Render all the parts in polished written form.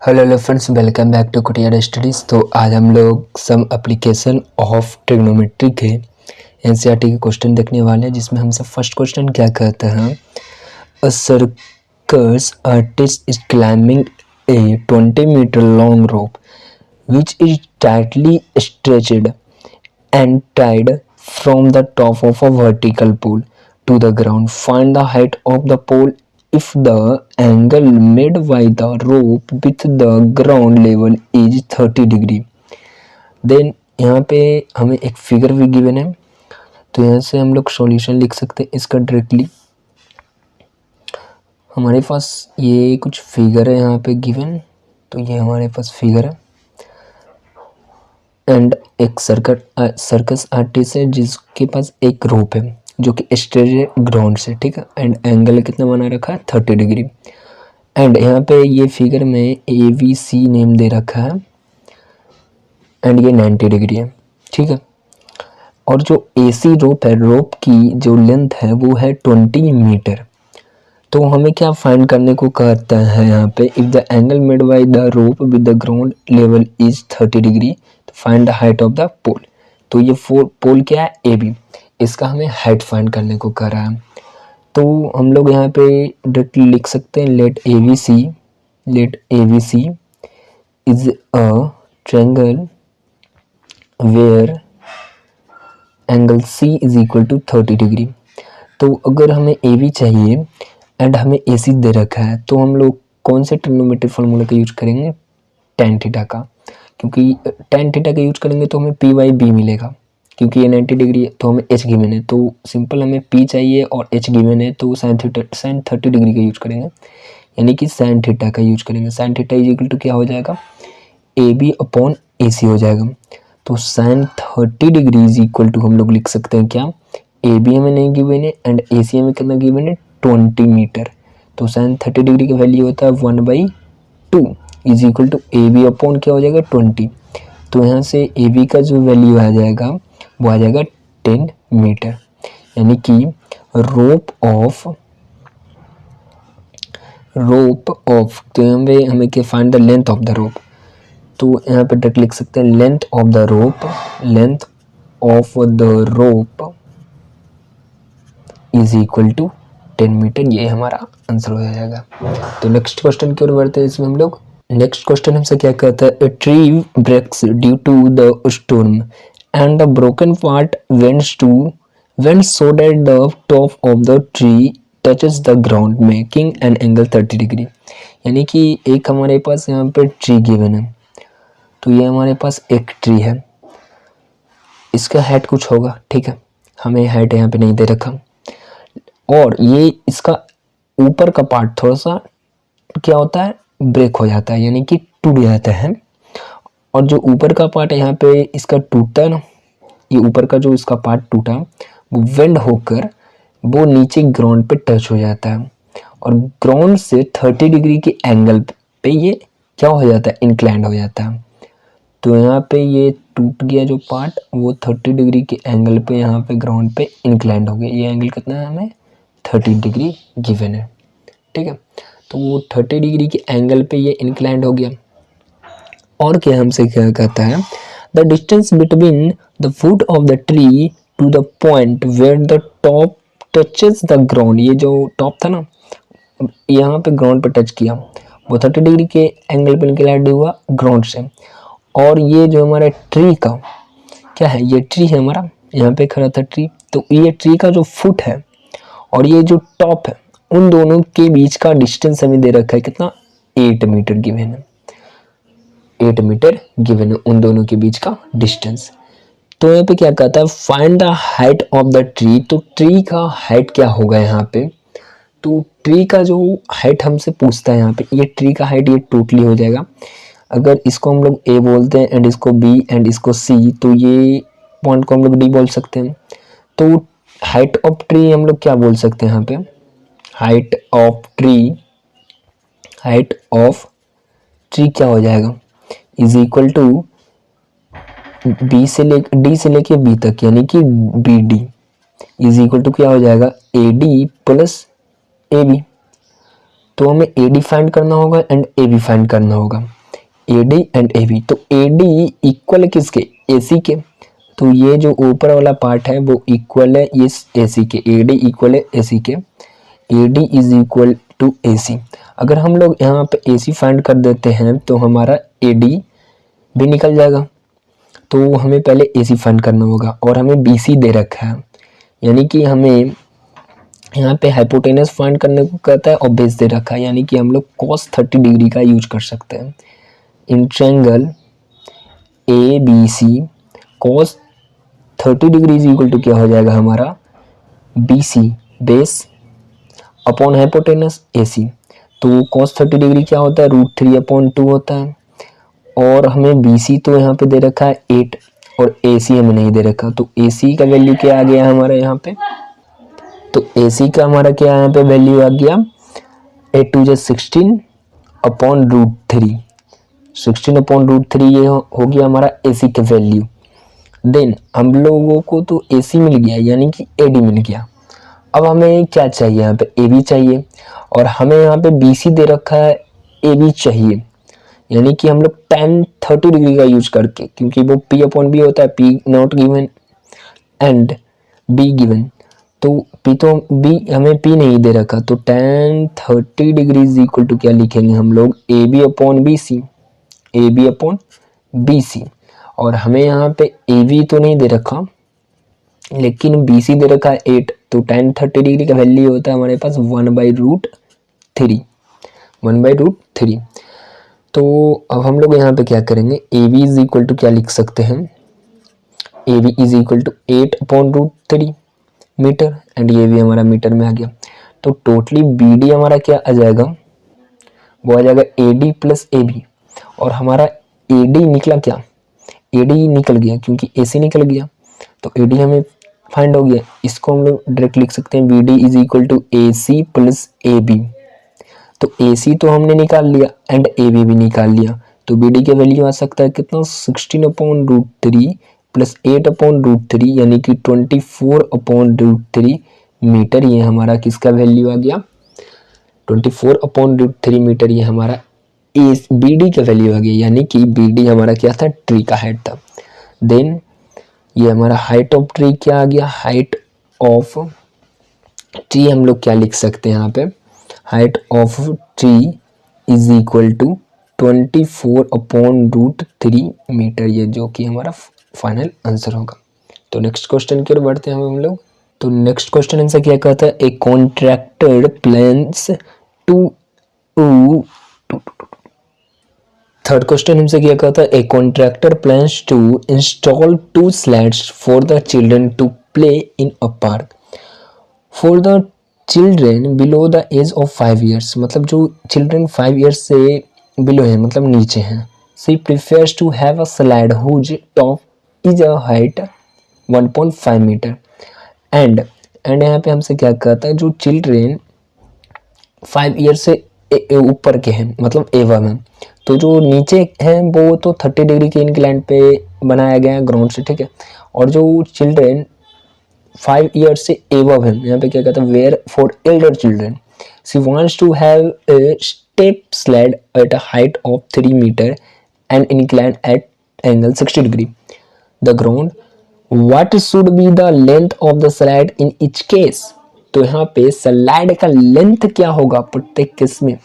Hello friends, welcome back to Kutiya studies. तो आज हम लोग सम एप्लीकेशन ऑफ ट्रिग्नोमेट्री के एनसीईआरटी के क्वेश्चन देखने वाले हैं, जिसमें हमसे फर्स्ट क्वेश्चन क्या कहता है। A circus artist is climbing a 20 metre long rope which is tightly stretched and tied from the top of a vertical pole to the ground. Find the height of the pole if the angle made by the rope with the ground level is 30 degree. Then यहाँ पे हमें एक figure भी given है, तो यहाँ से हम लोग सॉल्यूशन लिख सकते हैं इसका डायरेक्टली। हमारे पास ये कुछ फिगर है यहाँ पे गिवन, तो ये हमारे पास फिगर है एंड एक सर्कस आर्टिस्ट है जिसके पास एक रोप है जो कि स्ट्रेट है ग्राउंड से, ठीक है। एंड एंगल कितना बना रखा है 30 डिग्री। एंड यहाँ पे ये फिगर में ABC नेम दे रखा है एंड ये 90 डिग्री है, ठीक है। और जो AC रोप है, रोप की जो लेंथ है वो है 20 मीटर। तो हमें क्या फाइंड करने को कहता है यहाँ पे, if the angle made by the rope with the ground level is 30 degree तो find the height of the pole. तो ये पोल क्या है, AB, इसका हमें हाइट फाइंड करने को कह रहा है। तो हम लोग यहाँ पे डायरेक्टली लिख सकते हैं let ABC is a triangle where angle C is equal to 30 degree. तो अगर हमें AB चाहिए एंड हमें AC दे रखा है, तो हम लोग कौन से ट्रिग्नोमेट्री फार्मूला का यूज करेंगे, tan थीटा का। क्योंकि tan थीटा का यूज करेंगे तो हमें P/B मिलेगा, क्योंकि ये 90 डिग्री है तो हमें H गिवन है। तो सिंपल हमें P चाहिए और H गिवन है, तो sin 30 डिग्री का यूज करेंगे, यानी कि sin थीटा का यूज करेंगे। sin theta is equal to क्या हो जाएगा, AB/AC हो जाएगा। तो sin 30 degree is equal to हम लोग लिख सकते हैं क्या, AB हमें नहीं गिवन है एंड AC हमें कितना गिवन है 20 मीटर। तो sin 30 डिग्री का वैल्यू होता है 1/2 इज इक्वल टू AB/ क्या हो जाएगा 20। तो यहाँ से AB का जो वैल्यू आ जाएगा वो आ जाएगा 10 मीटर, यानी कि रोप ऑफ तो यहाँ पे हमें क्या find the length of the rope. तो यहाँ पे डायरेक्ट लिख सकते हैं length of the rope is equal to 10 metre. ये हमारा आंसर हो जाएगा। तो नेक्स्ट क्वेश्चन की ओर बढ़ते हैं। इसमें हम लोग नेक्स्ट क्वेश्चन हमसे क्या कहता है, a tree breaks due to the storm and the broken part went so that the top of the tree touches the ground making an angle 30 degree. यानी कि एक हमारे पास यहाँ पे ट्री गिवन है, तो ये हमारे पास एक ट्री है, इसका हाइट कुछ होगा, ठीक है। हमें हाइट यहाँ पे नहीं दे रखा, और ये इसका ऊपर का पार्ट थोड़ा सा क्या होता है, ब्रेक हो जाता है, यानी कि टूट जाता है। और जो ऊपर का पार्ट है यहाँ पे इसका टूटता है ना, ये ऊपर का जो इसका पार्ट टूटा वो वेंड होकर वो नीचे ग्राउंड पे टच हो जाता है, और ग्राउंड से 30 डिग्री के एंगल पे ये क्या हो जाता है, इंक्लाइंड हो जाता है। तो यहाँ पे ये टूट गया जो पार्ट, वो 30 डिग्री के एंगल पे यहाँ पे ग्राउंड पे इंक्लाइंड हो गया। ये एंगल कितना है, हमें 30 डिग्री गिवन है, ठीक है। तो वो 30 डिग्री के एंगल पे ये इंक्लाइंड हो गया। और क्या हमसे क्या कहता है, the distance between the foot of the tree to the point where the top touches the ground. ये जो टॉप था ना, यहाँ पे ग्राउंड पे टच किया, वो 30 डिग्री के एंगल पे इंक्लाइंड हुआ ग्राउंड से। और ये जो हमारा ट्री का क्या है, ये ट्री है हमारा, यहाँ पे खड़ा था ट्री, तो ये ट्री का जो फुट है और ये जो टॉप है, उन दोनों के बीच का डिस्टेंस हमें दे रखा है कितना, 8 मीटर गिवन है। 8 मीटर गिवन है उन दोनों के बीच का डिस्टेंस। तो यहाँ पे क्या कहता है, find the height of the tree. तो ट्री का हाइट क्या होगा यहाँ पे, तो ट्री का जो हाइट हमसे पूछता है यहाँ पे, ये ट्री का हाइट ये टोटली हो जाएगा। अगर इसको हम लोग A बोलते हैं एंड इसको B एंड इसको C, तो ये पॉइंट को हम लोग D बोल सकते हैं। तो हाइट ऑफ ट्री हम लोग क्या बोल सकते हैं यहाँ पे, हाइट ऑफ ट्री क्या हो जाएगा, इज इक्वल टू D से लेके B तक, यानी कि BD इज इक्वल टू क्या हो जाएगा, AD + AB। तो हमें AD फाइंड करना होगा एंड AB फाइंड करना होगा। AD and AB। तो AD इक्वल किसके, AC के, तो ये जो ऊपर वाला पार्ट है वो इक्वल है इस AC के, AD इक्वल है AC के, AD is equal to AC। अगर हम लोग यहाँ पे AC फाइंड कर देते हैं तो हमारा AD भी निकल जाएगा। तो हमें पहले AC फाइंड करना होगा और हमें BC दे रखा है, यानी कि हमें यहाँ पे हाइपोटेनस फाइंड करने को कहता है और बेस दे रखा है, यानी कि हम लोग cos 30 डिग्री का यूज कर सकते हैं। In triangle ABC cos 30 degree is equal to क्या हो जाएगा हमारा BC base upon hypotenuse AC। तो cos 30 डिग्री क्या होता है, √3/2 होता है। और हमें BC तो यहाँ पे दे रखा है 8 और AC हमें नहीं दे रखा, तो AC का वैल्यू क्या आ गया हमारा यहाँ पे, तो AC का हमारा क्या यहाँ पे वैल्यू आ गया 8 2 16/√3, 16/√3 ये हो गया हमारा AC का वैल्यू। देन हम लोगों को तो AC मिल गया यानी कि AD मिल गया। अब हमें क्या चाहिए, यहाँ पे AB चाहिए और हमें यहाँ पे BC दे रखा है, AB चाहिए, यानी कि हम लोग tan 30 डिग्री का यूज करके, क्योंकि वो P/B होता है, P not given and B given, तो B हमें P नहीं दे रखा, तो tan 30 degree is equal to क्या लिखेंगे हम लोग AB/BC, AB/BC। और हमें यहाँ पे AB तो नहीं दे रखा लेकिन BC दे रखा है 8, तो tan 30 डिग्री का वैल्यू होता है हमारे पास 1/√3, 1/√3। तो अब हम लोग यहाँ पे क्या करेंगे, AB इज इक्वल टू क्या लिख सकते हैं, AB is equal to 8/√3 metre and ये भी हमारा मीटर में आ गया। तो टोटली BD हमारा क्या आ जाएगा, वो आ जाएगा AD प्लस AB। और हमारा AD निकला क्या, AD निकल गया क्योंकि AC निकल गया, तो AD हमें फाइंड हो गया। इसको हम लोग डायरेक्ट लिख सकते हैं BD is equal to AC plus AB। तो AC तो हमने निकाल लिया एंड AB भी निकाल लिया, तो BD के वैल्यू आ सकता है कितना 16/√3 प्लस 8/√3 यानी कि 24/√3 मीटर। ये हमारा किसका वैल्यू आ गया 24/√3 मीटर, ये हमारा BD का वैल्यू आ गया, यानी कि BD हमारा क्या था, ट्री का हाइट था। देन ये हमारा हाइट ऑफ ट्री क्या आ गया, हाइट ऑफ ट्री हम लोग क्या लिख सकते हैं यहाँ पे, height of tree is equal to 24/√3 metre, ये जो कि हमारा फाइनल आंसर होगा। तो नेक्स्ट क्वेश्चन की ओर बढ़ते हैं हम लोग। तो नेक्स्ट क्वेश्चन आंसर क्या कहता है, a contractor plans to third question हमसे क्या कहता है, a contractor plans to install 2 slides for the children to play in a park for the children below the age of 5 years. मतलब जो children 5 years से बिलो है, मतलब नीचे हैं। She prefers to have a slide whose top is a height 1.5 metre and यहाँ पे हमसे क्या कहता है, जो चिल्ड्रन 5 ईयर्स से ऊपर के हैं, मतलब एवं हैं, तो जो नीचे हैं वो तो 30 डिग्री के इंक्लाइन पे बनाया गया है ग्राउंड से, ठीक है। और जो चिल्ड्रन 5 ईयर्स से एवं हैं, यहाँ पे क्या कहता है, where for elder children she wants to have a step slide at a height of 3 metre and incline at angle 60 degree the ground, what should be the length of the slide in each case. तो यहाँ पे slide का length क्या होगा प्रत्येक case में।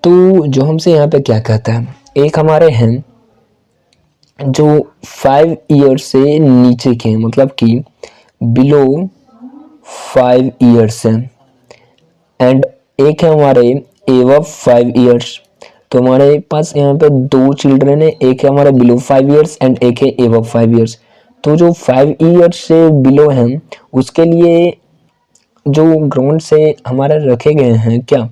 तो जो हमसे यहाँ पे क्या कहता है, एक हमारे हैं जो 5 ईयर्स से नीचे के हैं, मतलब कि बिलो 5 ईयर्स हैं, एंड एक है हमारे एवब 5 ईयर्स। तो हमारे पास यहाँ पे 2 चिल्ड्रन है, एक है हमारे बिलो 5 ईयर्स एंड एक है एवब 5 ईयर्स। तो जो 5 ईयर्स से बिलो हैं उसके लिए जो ग्राउंड से हमारे रखे गए हैं क्या,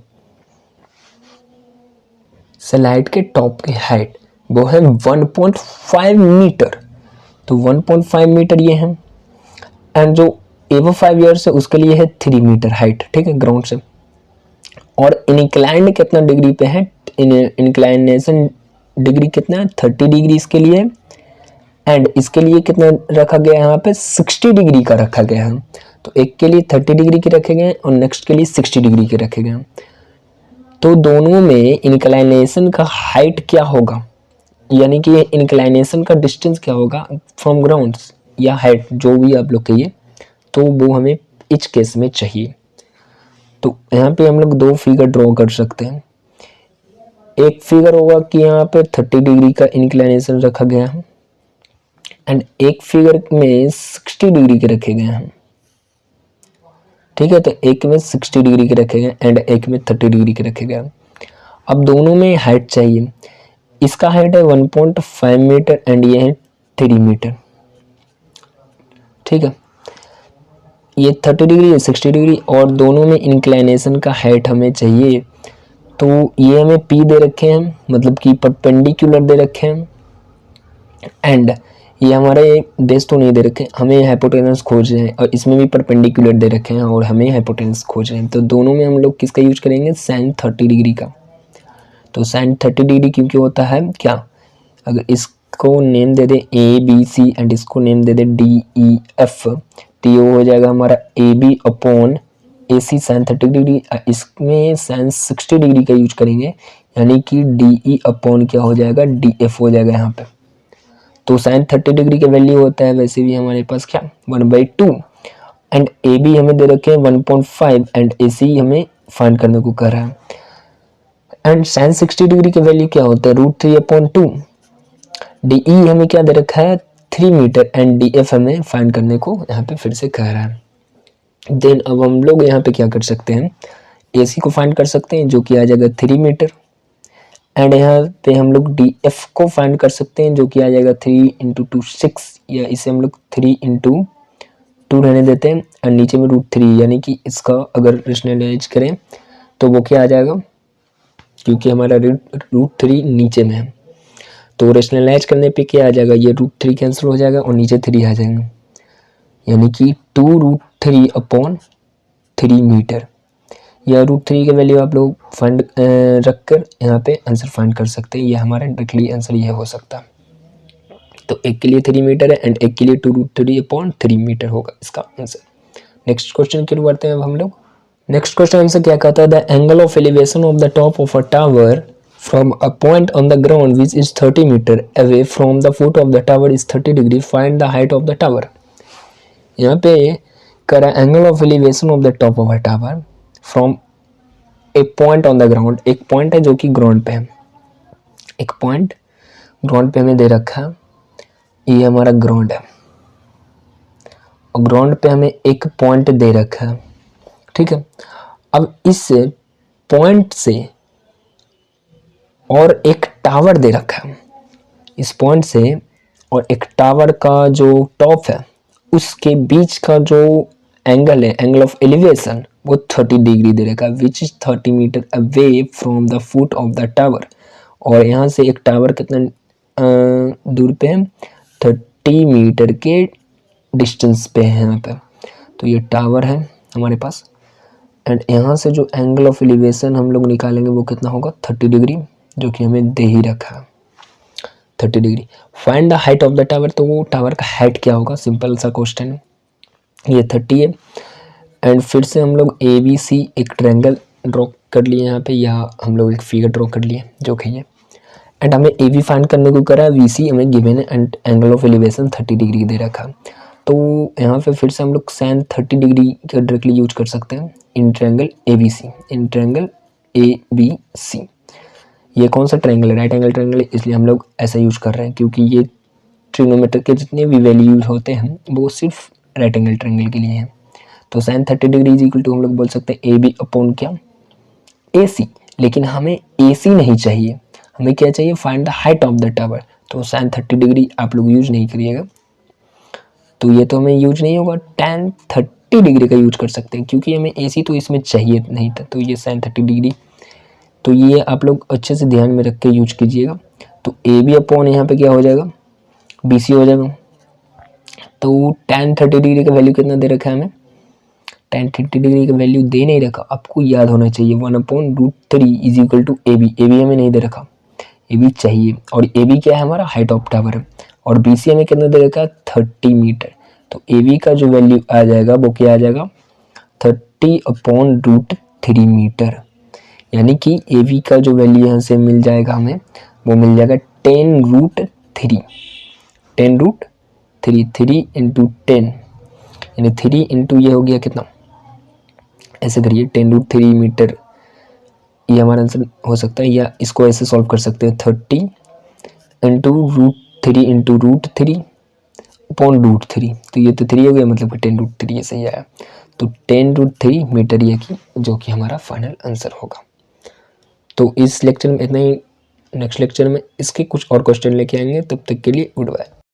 स्लाइड के टॉप की हाइट वो है 1.5 मीटर, तो 1.5 मीटर ये है। एंड जो एवब 5 ईयर्स है उसके लिए है 3 मीटर हाइट, ठीक है, ग्राउंड से। और इंक्लाइंड कितना डिग्री पे है, इंक्लाइनेशन डिग्री कितना है 30 डिग्री इसके लिए, एंड इसके लिए कितना रखा गया है यहाँ पे 60 डिग्री का रखा गया है। तो एक के लिए 30 डिग्री के रखे गए और नेक्स्ट के लिए 60 डिग्री के रखे गए। तो दोनों में इंक्लाइनेशन का हाइट क्या होगा, यानी कि इंक्लाइनेशन का डिस्टेंस क्या होगा फ्रॉम ग्राउंड या हाइट, जो भी आप लोग कहिए, तो वो हमें इस केस में चाहिए। तो यहाँ पे हम लोग दो फिगर ड्रॉ कर सकते हैं। एक फिगर होगा कि यहाँ पे 30 डिग्री का इंक्लाइनेशन रखा गया है एंड एक फिगर में 60 डिग्री के रखे गए हैं। ठीक है, तो एक में 60 डिग्री के रखे गए एंड एक में 30 डिग्री के रखे गए। अब दोनों में हाइट चाहिए। इसका हाइट है 1.5 मीटर एंड ये है 3 मीटर। ठीक है, ये 30 डिग्री है 60 डिग्री और दोनों में इंक्लाइनेशन का हाइट हमें चाहिए। तो ये हमें P दे रखे हैं, मतलब कि परपेंडिकुलर दे रखे हैं एंड ये हमारे बेस तो नहीं दे रखे, हमें हाइपोटेनस खोज रहे हैं और इसमें भी परपेंडिकुलर दे रखे हैं और हमें हाइपोटेनस खोज रहे हैं। तो दोनों में हम लोग किसका यूज करेंगे, साइन 30 डिग्री का। तो साइन 30 डिग्री क्योंकि होता है क्या, अगर इसको नेम दे दे ए बी सी एंड इसको नेम दे दे डी ई एफ, तो ये हो जाएगा हमारा A B upon A C sine 30 degree. इसमें साइन 60 डिग्री का यूज करेंगे यानी कि डी ई अपॉन क्या हो जाएगा, डी एफ हो जाएगा यहाँ पे। तो साइन 30 डिग्री का वैल्यू होता है वैसे भी हमारे पास क्या 1/2 एंड ए बी हमें दे रखे हैं 1.5 एंड ए सी हमें फाइंड करने को कह रहा है। एंड साइन 60 डिग्री की वैल्यू क्या होता है, √3/2। डी ई हमें क्या दे रखा है 3 मीटर एंड डी एफ हमें फाइंड करने को यहाँ पे फिर से कह रहा है। देन अब हम लोग यहाँ पे क्या कर सकते हैं, ए सी को फाइंड कर सकते हैं जो कि आ जाएगा 3 मीटर एंड यहाँ पे हम लोग डी एफ को फाइंड कर सकते हैं जो कि आ जाएगा 3 × 2 6, या इसे हम लोग 3 × 2 रहने देते हैं और नीचे में √3, यानी कि इसका अगर रेशनलाइज करें तो वो क्या आ जाएगा, क्योंकि हमारा √3 नीचे में है तो रेशनलाइज करने पे क्या आ जाएगा, ये √3 कैंसिल हो जाएगा और नीचे 3 आ जाएंगे, यानी कि 2√3/3 मीटर। या √3 के वैल्यू आप लोग फाइंड रख कर यहाँ पे आंसर फाइंड कर सकते हैं। ये हमारा डायरेक्टली आंसर ये हो सकता है। तो एक के लिए 3 मीटर है एंड एक के लिए 2√3/3 मीटर होगा इसका आंसर। नेक्स्ट क्वेश्चन की ओर बढ़ते हैं अब हम लोग। नेक्स्ट क्वेश्चन आंसर क्या कहता है, the angle of elevation of the top of a tower from a point on the ground which is 30 metre away from the foot of the tower is 30 degree, find the height of the tower. यहाँ पे करा angle of elevation of the top of a tower from a point on the ground, एक पॉइंट है जो कि ground पे है, एक पॉइंट ग्राउंड पे हमें दे रखा है, ये हमारा ग्राउंड है और ग्राउंड पे हमें एक पॉइंट दे रखा है। ठीक है, अब इस पॉइंट से और एक टावर दे रखा है, इस पॉइंट से और एक टावर का जो टॉप है उसके बीच का जो एंगल है, एंगल ऑफ एलिवेशन, वो 30 डिग्री दे रखा है which is 30 metre away from the foot of the tower. और यहाँ से एक टावर कितना दूर पे है, 30 मीटर के डिस्टेंस पे है यहाँ पे। तो ये टावर है हमारे पास एंड यहाँ से जो एंगल ऑफ एलिवेशन हम लोग निकालेंगे वो कितना होगा 30 डिग्री, जो कि हमें दे ही रखा है 30 degree. Find the height of the tower, तो वो टावर का हाइट क्या होगा, सिंपल सा क्वेश्चन है। ये 30 है एंड फिर से हम लोग ए बी सी एक ट्रायंगल ड्रॉ कर लिए यहाँ पे, या हम लोग एक फिगर ड्रॉ कर लिए जो कि है एंड हमें ए बी फाइंड करने को करा, वी सी हमें गिवन है and angle of elevation 30 degree दे रखा। तो यहाँ पे फिर से हम लोग साइन 30 डिग्री का डायरेक्टली यूज कर सकते हैं in triangle A B C, in triangle A B C. ये कौन सा ट्रायंगल है, राइट एंगल ट्रायंगल, इसलिए हम लोग ऐसा यूज कर रहे हैं क्योंकि ये ट्रिग्नोमेट्री के जितने भी वैल्यूज होते हैं वो सिर्फ राइट एंगल ट्रायंगल के लिए हैं। तो sine 30 degree is equal to हम लोग बोल सकते हैं ए बी अपॉन क्या ए सी, लेकिन हमें ए सी नहीं चाहिए, हमें क्या चाहिए, find the height of the tower. तो साइन 30 डिग्री आप लोग यूज नहीं करिएगा, तो ये तो हमें यूज नहीं होगा, tan 30 डिग्री का यूज कर सकते हैं क्योंकि हमें ए सी तो इसमें चाहिए नहीं था। तो ये साइन 30 डिग्री, तो ये आप लोग अच्छे से ध्यान में रख के यूज कीजिएगा। तो ए बी अपॉन यहाँ पे क्या हो जाएगा, बी सी हो जाएगा। तो tan 30 डिग्री का वैल्यू कितना दे रखा है हमें, tan 30 डिग्री का वैल्यू दे नहीं रखा, आपको याद होना चाहिए 1/√3 is equal to A B. A B हमें नहीं दे रखा, ए बी चाहिए और ए बी क्या है हमारा हाइट ऑफ टावर है और बी सी हमें कितना दे रखा है 30 मीटर। तो ए बी का जो वैल्यू आ जाएगा वो क्या आ जाएगा 30/√3 मीटर, यानी कि ए बी का जो वैल्यू यहाँ से मिल जाएगा हमें वो मिल जाएगा 10√3, 10√3, 3 इंटू 10 यानी 3 इंटू ये हो गया कितना, ऐसे करिए 10√3 मीटर, ये हमारा आंसर हो सकता है, या इसको ऐसे सॉल्व कर सकते हैं 30 इंटू √3 अपॉन √3, तो ये तो 3 हो गया, मतलब कि 10√3 ये सही आया। तो 10√3 मीटर ये की जो कि हमारा फाइनल आंसर होगा। तो इस लेक्चर में इतना ही, नेक्स्ट लेक्चर में इसके कुछ और क्वेश्चन लेके आएंगे, तब तक के लिए गुड बाय।